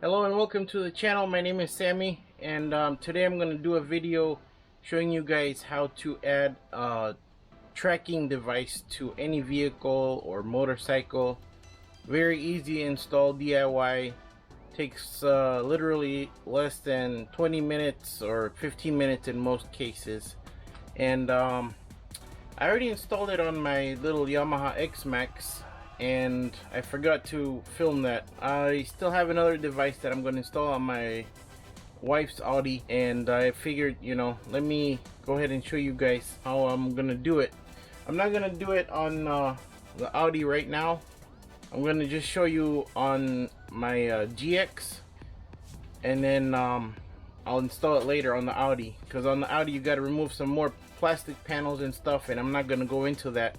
Hello and welcome to the channel. My name is Sammy, and today I'm going to do a video showing you guys how to add a tracking device to any vehicle or motorcycle. Very easy install, DIY. Takes literally less than 20 minutes or 15 minutes in most cases. And I already installed it on my little Yamaha X-Max, and I forgot to film that. I still have another device that I'm going to install on my wife's Audi, and I figured, you know, let me go ahead and show you guys how I'm going to do it. I'm not going to do it on the Audi right now. I'm going to just show you on my GX, and then I'll install it later on the Audi, because on the Audi you got to remove some more plastic panels and stuff, and I'm not going to go into that.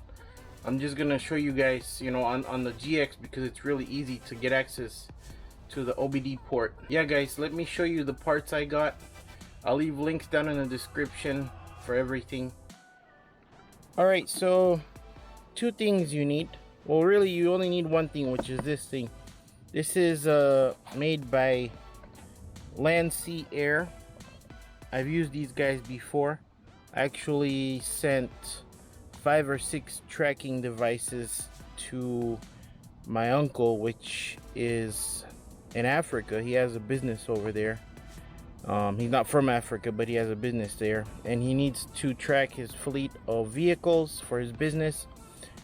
I'm just gonna show you guys, you know, on the GX, because it's really easy to get access to the OBD port. Yeah guys, let me show you the parts I got. I'll leave links down in the description for everything. Alright, so two things you need. Well, really you only need one thing, which is this thing. This is made by Land Sea Air. I've used these guys before. I actually sent 5 or 6 tracking devices to my uncle, which is in Africa. He has a business over there. He's not from Africa, but he has a business there, and he needs to track his fleet of vehicles for his business.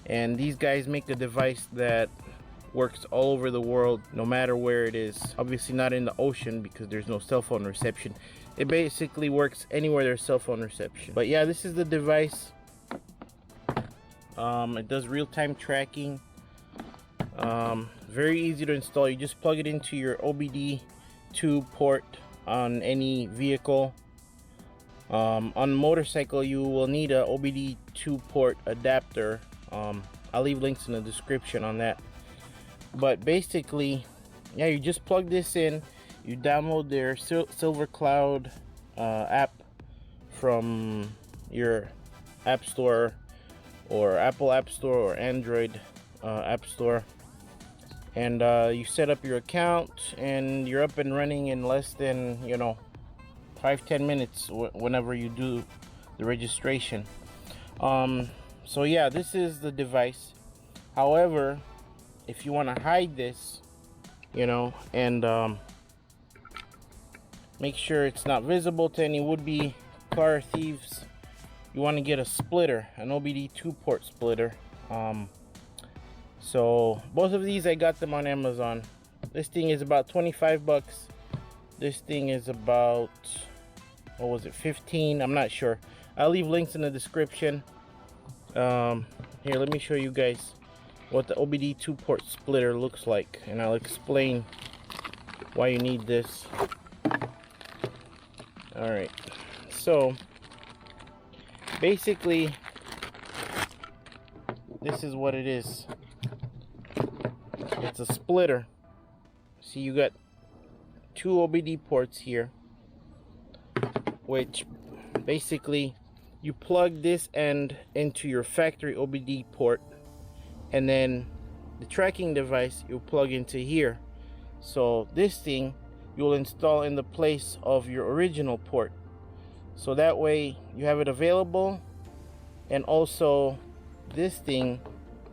And these guys make a device that works all over the world, no matter where it is. Obviously not in the ocean, because there's no cell phone reception. It basically works anywhere there's cell phone reception. But yeah, this is the device. It does real-time tracking. Very easy to install. You just plug it into your OBD2 port on any vehicle. On motorcycle you will need a OBD2 port adapter. I'll leave links in the description on that. But basically, yeah, you just plug this in. You download their Silver Cloud app from your app store, or Apple App Store, or Android App Store, and you set up your account, and you're up and running in less than, you know, 5-10 minutes whenever you do the registration. So yeah, this is the device. However, if you want to hide this, you know, and make sure it's not visible to any would-be car thieves, you want to get a splitter, an OBD2 port splitter. So both of these, I got them on Amazon. This thing is about 25 bucks. This thing is about, what was it, 15? I'm not sure. I'll leave links in the description. Here, let me show you guys what the OBD2 port splitter looks like, and I'll explain why you need this. Alright, so basically this is what it is. It's a splitter. See, you got 2 OBD ports here, which basically you plug this end into your factory OBD port, and then the tracking device you plug into here. So this thing you'll install in the place of your original port, so that way you have it available, and also this thing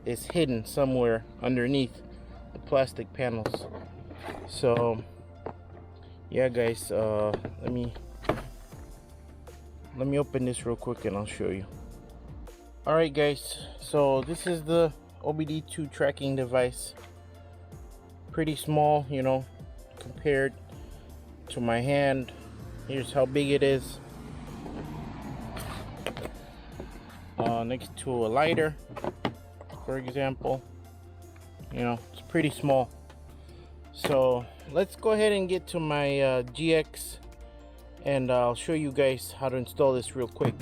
is hidden somewhere underneath the plastic panels. So yeah guys, let me open this real quick and I'll show you. Alright guys, so this is the OBD2 tracking device. Pretty small, you know, compared to my hand. Here's how big it is. Next to a lighter, for example, you know, it's pretty small. So let's go ahead and get to my GX, and I'll show you guys how to install this real quick.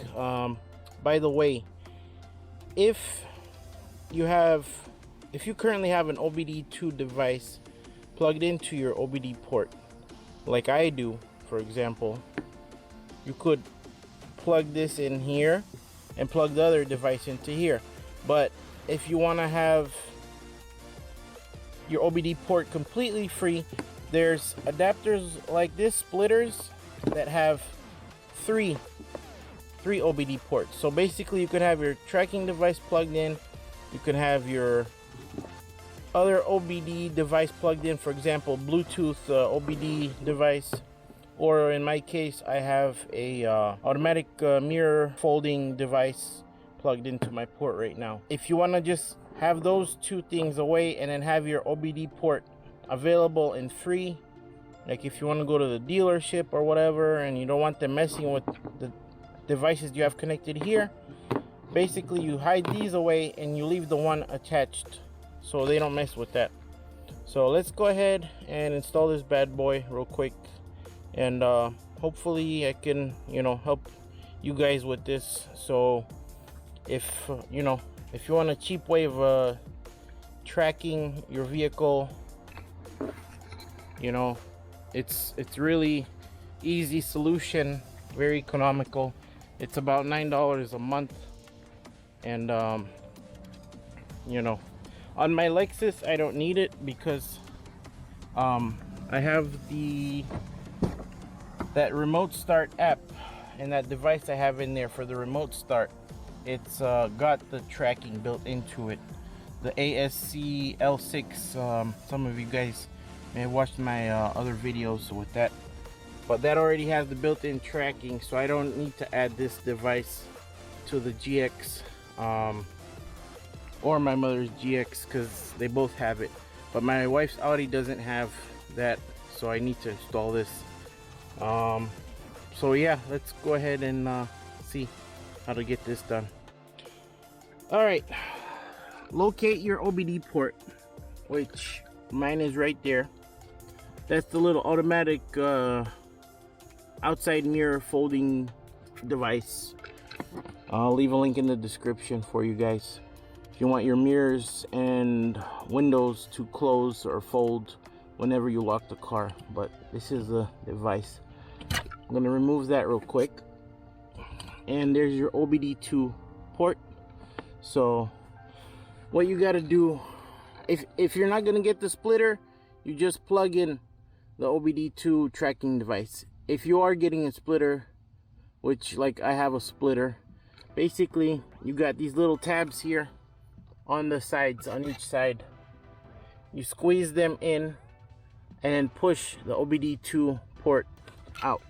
By the way, if you currently have an OBD2 device plugged into your OBD port, like I do, for example, you could plug this in here and plug the other device into here. But if you want to have your OBD port completely free, there's adapters like this, splitters, that have three OBD ports. So basically you could have your tracking device plugged in, you can have your other OBD device plugged in, for example Bluetooth OBD device, or in my case I have a automatic mirror folding device plugged into my port right now. If you want to just have those two things away and then have your OBD port available and free, like if you want to go to the dealership or whatever and you don't want them messing with the devices you have connected here, basically you hide these away and you leave the one attached so they don't mess with that. So let's go ahead and install this bad boy real quick, and hopefully I can, you know, help you guys with this. So if you know, if you want a cheap way of tracking your vehicle, you know, it's really easy solution, very economical. It's about $9 a month, and you know, on my Lexus I don't need it because I have that remote start app, and that device I have in there for the remote start, it's got the tracking built into it, the ASC L6. Some of you guys may have watched my other videos with that, but that already has the built-in tracking, so I don't need to add this device to the GX or my mother's GX, because they both have it. But my wife's Audi doesn't have that, so I need to install this. So yeah, let's go ahead and see how to get this done. Alright, locate your OBD port, which mine is right there. That's the little automatic outside mirror folding device. I'll leave a link in the description for you guys if you want your mirrors and windows to close or fold whenever you lock the car. But this is the device. I'm going to remove that real quick, and there's your OBD2 port. So what you got to do, if you're not going to get the splitter, you just plug in the OBD2 tracking device. If you are getting a splitter, which like I have a splitter, basically you got these little tabs here on the sides, on each side. You squeeze them in and push the OBD2 port out.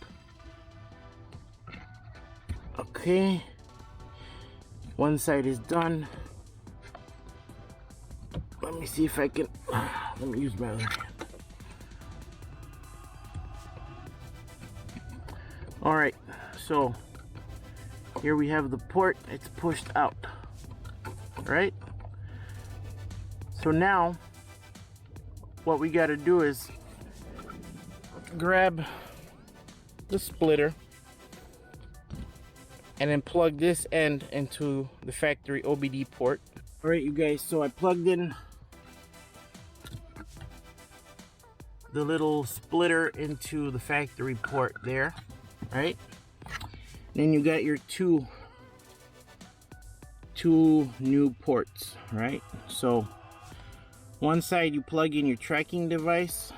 Okay, one side is done. Let me see if I can, let me use my other hand. Alright, so here we have the port, it's pushed out. Right? So now what we got to do is grab the splitter and then plug this end into the factory OBD port. Alright you guys, so I plugged in the little splitter into the factory port there, right? Then you got your two new ports, right? So one side you plug in your tracking device,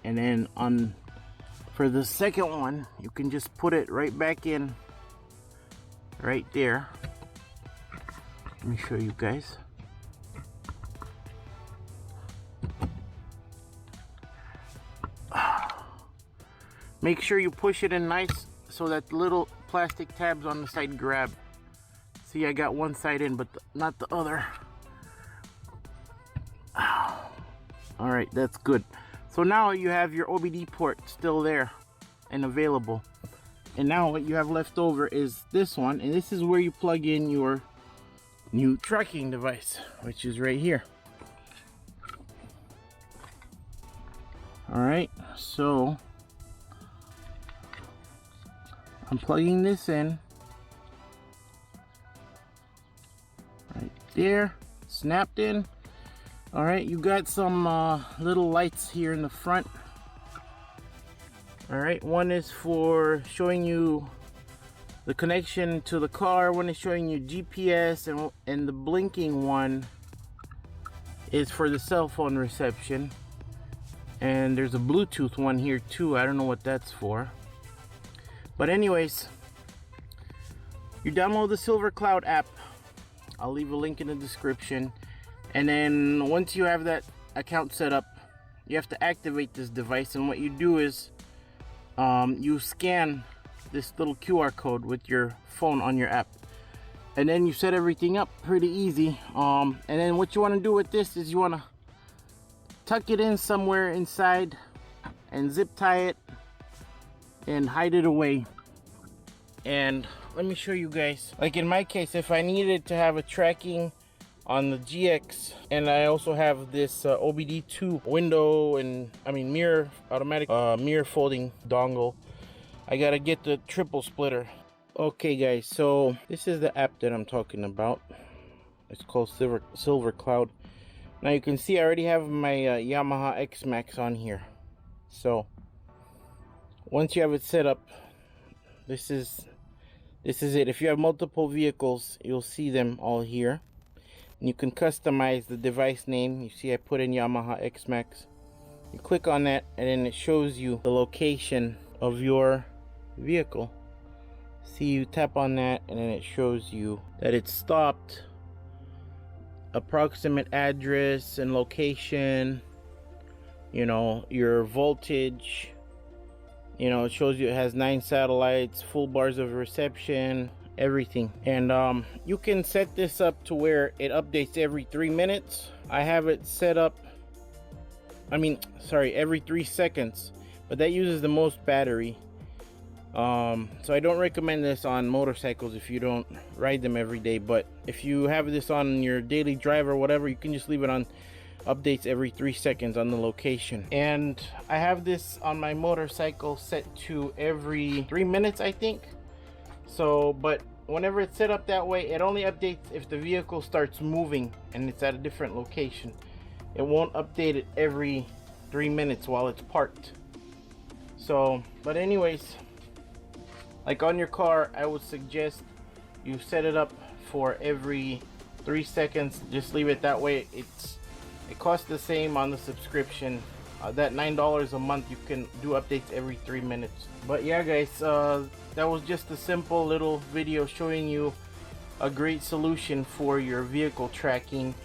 and then on for the second one you can just put it right back in right there. Let me show you guys. Make sure you push it in nice so that the little plastic tabs on the side grab. See, I got one side in but not the other. Alright, that's good. So now you have your OBD port still there and available. And now what you have left over is this one, and this is where you plug in your new tracking device, which is right here. Alright, so I'm plugging this in right there, snapped in. Alright, you got some little lights here in the front. Alright, one is for showing you the connection to the car, one is showing you GPS, and the blinking one is for the cell phone reception. And there's a Bluetooth one here too. I don't know what that's for. But anyways, you download the SilverCloud app. I'll leave a link in the description. And then once you have that account set up, you have to activate this device. And what you do is you scan this little QR code with your phone on your app. And then you set everything up pretty easy. And then what you want to do with this is you want to tuck it in somewhere inside and zip tie it and hide it away. And let me show you guys, like in my case, if I needed to have a tracking on the GX, and I also have this OBD2 window and mirror, automatic mirror folding dongle, I gotta get the triple splitter. Okay guys, so this is the app that I'm talking about. It's called SilverCloud. Now you can see I already have my Yamaha X-Max on here. So once you have it set up, this is it. If you have multiple vehicles, you'll see them all here. And you can customize the device name. You see I put in Yamaha X-Max. You click on that and then it shows you the location of your vehicle. See, you tap on that and then it shows you that it's stopped, approximate address and location, you know, your voltage, you know, it shows you it has 9 satellites, full bars of reception, everything. And you can set this up to where it updates every 3 minutes. I have it set up, every 3 seconds, but that uses the most battery. So I don't recommend this on motorcycles if you don't ride them every day, but if you have this on your daily drive or whatever, you can just leave it on updates every 3 seconds on the location. And I have this on my motorcycle set to every 3 minutes, I think. So, but whenever it's set up that way, it only updates if the vehicle starts moving and it's at a different location. It won't update it every 3 minutes while it's parked. So, but anyways, like on your car, I would suggest you set it up for every 3 seconds. Just leave it that way. It costs the same on the subscription. That $9 a month, you can do updates every 3 minutes. But yeah guys, that was just a simple little video showing you a great solution for your vehicle tracking.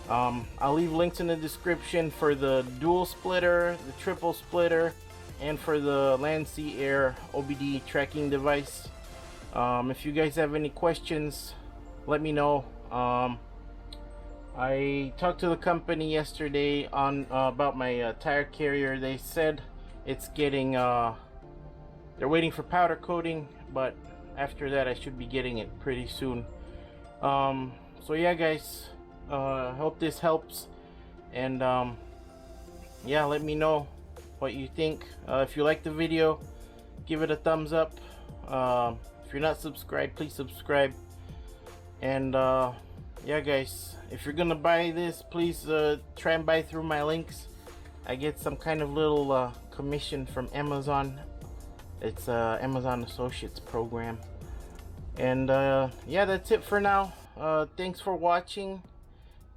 I'll leave links in the description for the dual splitter, the triple splitter, and for the Land Sea Air OBD tracking device. If you guys have any questions, let me know. I talked to the company yesterday on about my tire carrier. They said it's getting they're waiting for powder coating, but after that I should be getting it pretty soon. So yeah guys, hope this helps, and yeah, let me know what you think. If you like the video, give it a thumbs up. If you're not subscribed, please subscribe. And yeah guys, if you're gonna buy this, please try and buy through my links. I get some kind of little commission from Amazon. It's Amazon Associates program. And yeah, that's it for now. Thanks for watching,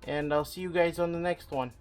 and I'll see you guys on the next one.